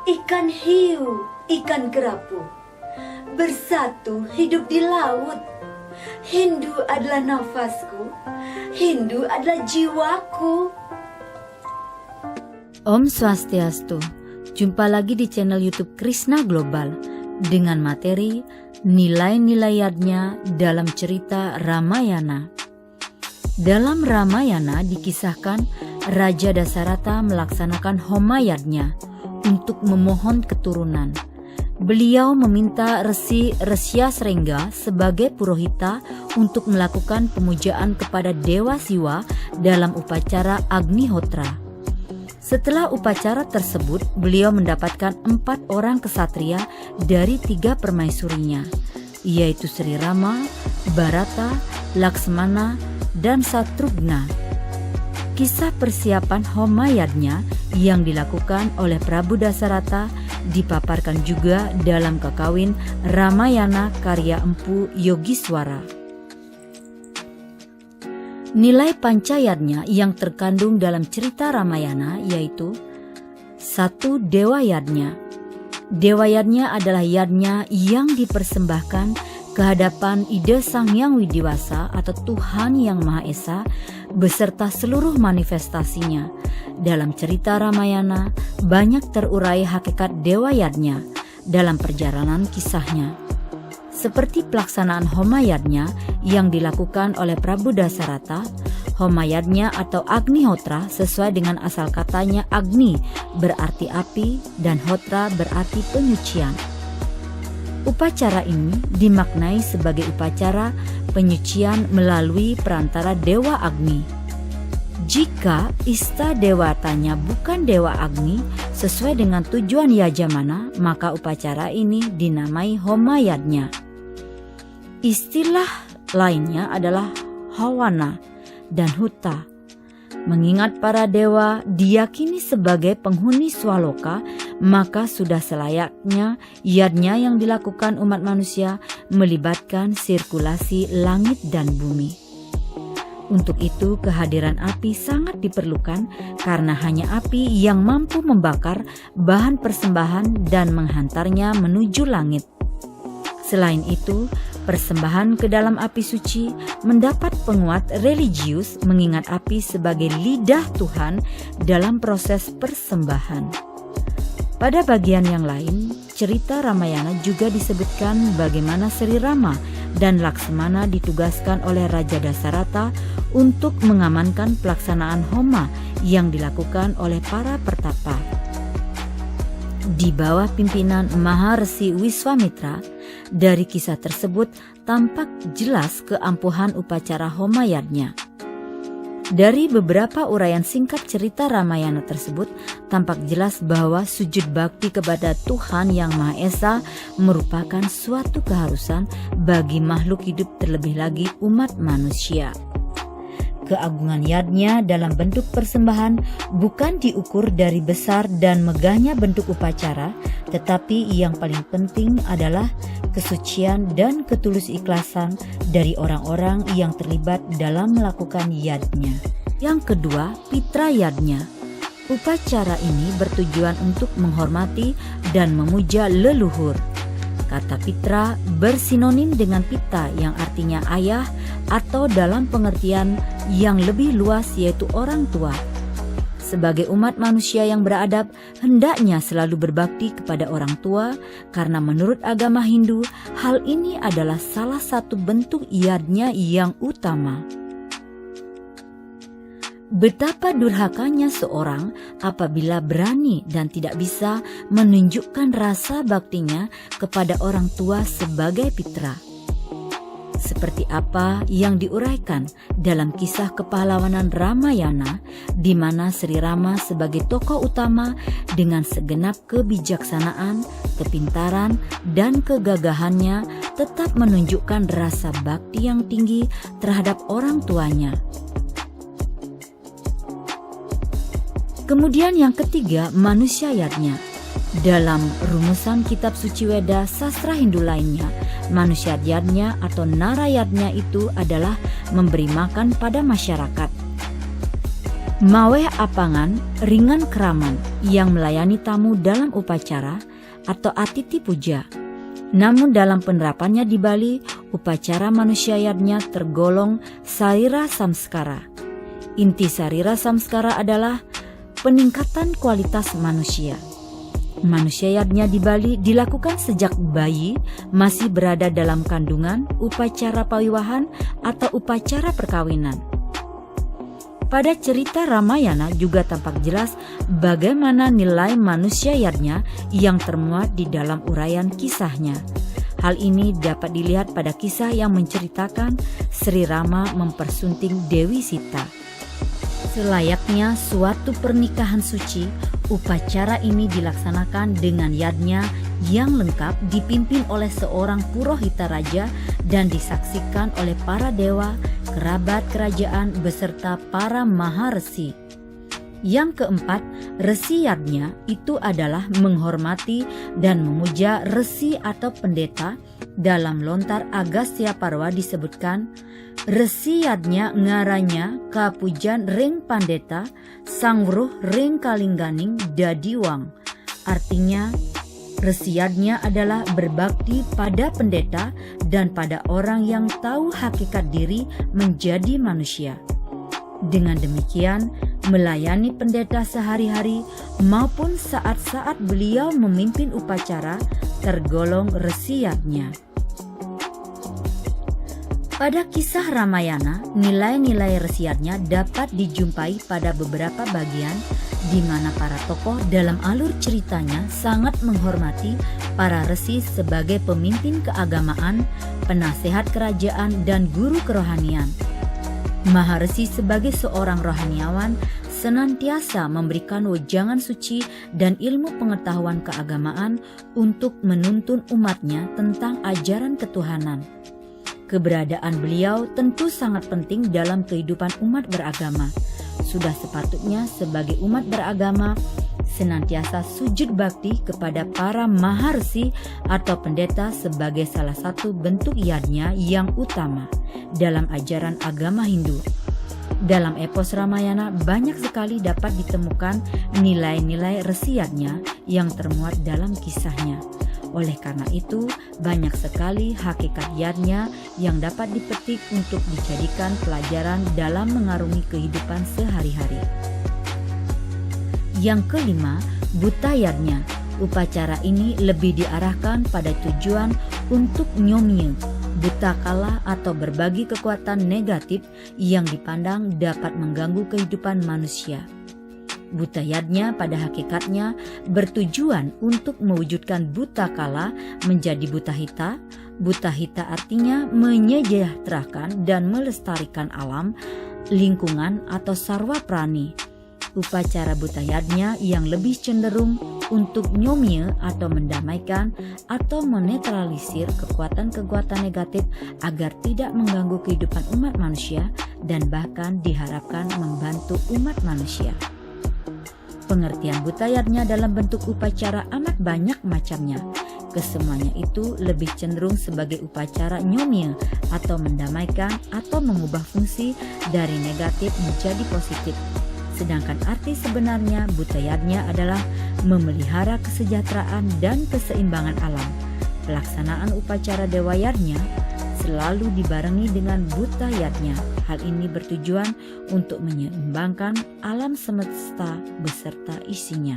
ikan hiu, ikan kerapu, bersatu hidup di laut. Hindu adalah nafasku, Hindu adalah jiwaku. Om Swastiastu, jumpa lagi di channel YouTube Krishna Global dengan materi nilai-nilai yadnya dalam cerita Ramayana. Dalam Ramayana dikisahkan Raja Dasarata melaksanakan homa yadnya untuk memohon keturunan. Beliau meminta Resi Reshyasrengga sebagai purohita untuk melakukan pemujaan kepada Dewa Siwa dalam upacara Agnihotra. Setelah upacara tersebut, beliau mendapatkan 4 orang kesatria dari 3 permaisurinya, yaitu Sri Rama, Bharata, Laksmana, dan Satrugna. Kisah persiapan homa yadnya yang dilakukan oleh Prabu Dasarata dipaparkan juga dalam Kakawin Ramayana karya Empu Yogiswara. Nilai pancayadnya yang terkandung dalam cerita Ramayana yaitu 1. Dewa yadnya. Dewa yadnya adalah yadnya yang dipersembahkan kehadapan Ida Sang Hyang Widiwasa atau Tuhan Yang Maha Esa beserta seluruh manifestasinya. Dalam cerita Ramayana banyak terurai hakikat dewa yadnya dalam perjalanan kisahnya. Seperti pelaksanaan homayadnya yang dilakukan oleh Prabu Dasarata, homayadnya atau Agnihotra sesuai dengan asal katanya Agni berarti api dan Hotra berarti penyucian. Upacara ini dimaknai sebagai upacara penyucian melalui perantara Dewa Agni. Jika ista dewatanya bukan Dewa Agni sesuai dengan tujuan yajamana, maka upacara ini dinamai homayadnya. Istilah lainnya adalah hawana dan huta. Mengingat para dewa diyakini sebagai penghuni swaloka, maka sudah selayaknya yadnya yang dilakukan umat manusia melibatkan sirkulasi langit dan bumi. Untuk itu kehadiran api sangat diperlukan karena hanya api yang mampu membakar bahan persembahan dan menghantarnya menuju langit. Selain itu, persembahan ke dalam api suci mendapat penguat religius mengingat api sebagai lidah Tuhan dalam proses persembahan. Pada bagian yang lain, cerita Ramayana juga disebutkan bagaimana Sri Rama dan Laksmana ditugaskan oleh Raja Dasarata untuk mengamankan pelaksanaan homa yang dilakukan oleh para pertapa. Di bawah pimpinan Maharesi Wiswamitra, dari kisah tersebut tampak jelas keampuhan upacara homayadnya. Dari beberapa uraian singkat cerita Ramayana tersebut, tampak jelas bahwa sujud bakti kepada Tuhan Yang Maha Esa merupakan suatu keharusan bagi makhluk hidup, terlebih lagi umat manusia. Keagungan yadnya dalam bentuk persembahan bukan diukur dari besar dan megahnya bentuk upacara, tetapi yang paling penting adalah kesucian dan ketulus ikhlasan dari orang-orang yang terlibat dalam melakukan yadnya. Yang kedua, pitra yadnya. Upacara ini bertujuan untuk menghormati dan memuja leluhur. Kata pitra bersinonim dengan pita yang artinya ayah atau dalam pengertian yang lebih luas yaitu orang tua. Sebagai umat manusia yang beradab, hendaknya selalu berbakti kepada orang tua karena menurut agama Hindu, hal ini adalah salah satu bentuk yadnya yang utama. Betapa durhakanya seorang apabila berani dan tidak bisa menunjukkan rasa baktinya kepada orang tua sebagai pitra. Seperti apa yang diuraikan dalam kisah kepahlawanan Ramayana, di mana Sri Rama sebagai tokoh utama dengan segenap kebijaksanaan, kepintaran, dan kegagahannya tetap menunjukkan rasa bakti yang tinggi terhadap orang tuanya. Kemudian yang ketiga, manusia yadnya. Dalam rumusan kitab suci Weda sastra Hindu lainnya, manusia yadnya atau narayadnya itu adalah memberi makan pada masyarakat. Maweh apangan ringan keraman yang melayani tamu dalam upacara atau atiti puja. Namun dalam penerapannya di Bali, upacara manusia yadnya tergolong sarira samskara. Inti sarira samskara adalah peningkatan kualitas manusia. Manusia yadnya di Bali dilakukan sejak bayi masih berada dalam kandungan, upacara pawiwahan atau upacara perkawinan. Pada cerita Ramayana juga tampak jelas bagaimana nilai manusia yadnya yang termuat di dalam uraian kisahnya. Hal ini dapat dilihat pada kisah yang menceritakan Sri Rama mempersunting Dewi Sita. Selayaknya suatu pernikahan suci, upacara ini dilaksanakan dengan yadnya yang lengkap dipimpin oleh seorang Purohita Raja dan disaksikan oleh para dewa, kerabat kerajaan beserta para maharesi. Yang keempat, resi yadnya itu adalah menghormati dan memuja resi atau pendeta. Dalam lontar Agastya Parwa disebutkan, resi yadnya ngaranya kapujan ring pandeta sangwruh ring kalingganing dadiwang. Artinya, resi yadnya adalah berbakti pada pendeta dan pada orang yang tahu hakikat diri menjadi manusia. Dengan demikian, melayani pendeta sehari-hari maupun saat-saat beliau memimpin upacara tergolong resi yadnya. Pada kisah Ramayana, nilai-nilai resi yadnya dapat dijumpai pada beberapa bagian di mana para tokoh dalam alur ceritanya sangat menghormati para resi sebagai pemimpin keagamaan, penasehat kerajaan, dan guru kerohanian. Maharesi sebagai seorang rohaniawan senantiasa memberikan wejangan suci dan ilmu pengetahuan keagamaan untuk menuntun umatnya tentang ajaran ketuhanan. Keberadaan beliau tentu sangat penting dalam kehidupan umat beragama. Sudah sepatutnya sebagai umat beragama senantiasa sujud bakti kepada para maharsi atau pendeta sebagai salah satu bentuk yadnya yang utama dalam ajaran agama Hindu. Dalam epos Ramayana banyak sekali dapat ditemukan nilai-nilai resi yadnya yang termuat dalam kisahnya. Oleh karena itu, banyak sekali hakikat yadnya yang dapat dipetik untuk dijadikan pelajaran dalam mengarungi kehidupan sehari-hari. Yang kelima, buta yadnya. Upacara ini lebih diarahkan pada tujuan untuk nyomye, buta kala atau berbagi kekuatan negatif yang dipandang dapat mengganggu kehidupan manusia. Buta yadnya pada hakikatnya bertujuan untuk mewujudkan buta kala menjadi buta hita. Buta hita artinya menyejahterakan dan melestarikan alam, lingkungan atau sarwa prani. Upacara buta yadnya yang lebih cenderung untuk nyomye atau mendamaikan atau menetralisir kekuatan-kekuatan negatif agar tidak mengganggu kehidupan umat manusia dan bahkan diharapkan membantu umat manusia. Pengertian buta yadnya dalam bentuk upacara amat banyak macamnya. Kesemuanya itu lebih cenderung sebagai upacara nyomye atau mendamaikan atau mengubah fungsi dari negatif menjadi positif. Sedangkan arti sebenarnya buta yadnya adalah memelihara kesejahteraan dan keseimbangan alam. Pelaksanaan upacara dewa yadnya selalu dibarengi dengan buta yadnya. Hal ini bertujuan untuk menyeimbangkan alam semesta beserta isinya.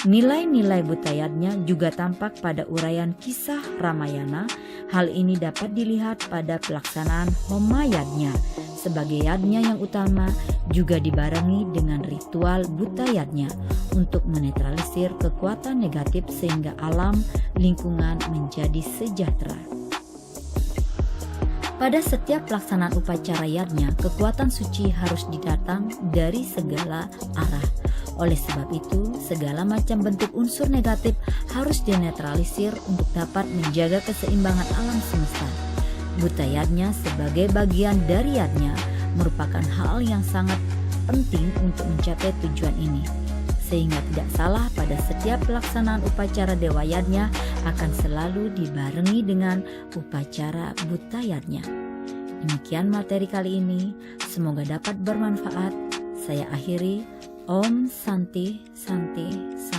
Nilai-nilai buta yadnya juga tampak pada uraian kisah Ramayana. Hal ini dapat dilihat pada pelaksanaan homa yadnya. Sebagai yadnya yang utama juga dibarengi dengan ritual buta yadnya untuk menetralisir kekuatan negatif sehingga alam lingkungan menjadi sejahtera. Pada setiap pelaksanaan upacara yadnya, kekuatan suci harus didatang dari segala arah. Oleh sebab itu, segala macam bentuk unsur negatif harus dinetralisir untuk dapat menjaga keseimbangan alam semesta. Buta yadnya sebagai bagian dari yadnya merupakan hal yang sangat penting untuk mencapai tujuan ini. Sehingga tidak salah pada setiap pelaksanaan upacara dewa yadnya akan selalu dibarengi dengan upacara buta yadnya. Demikian materi kali ini, semoga dapat bermanfaat. Saya akhiri. Om Santi Santi Santi.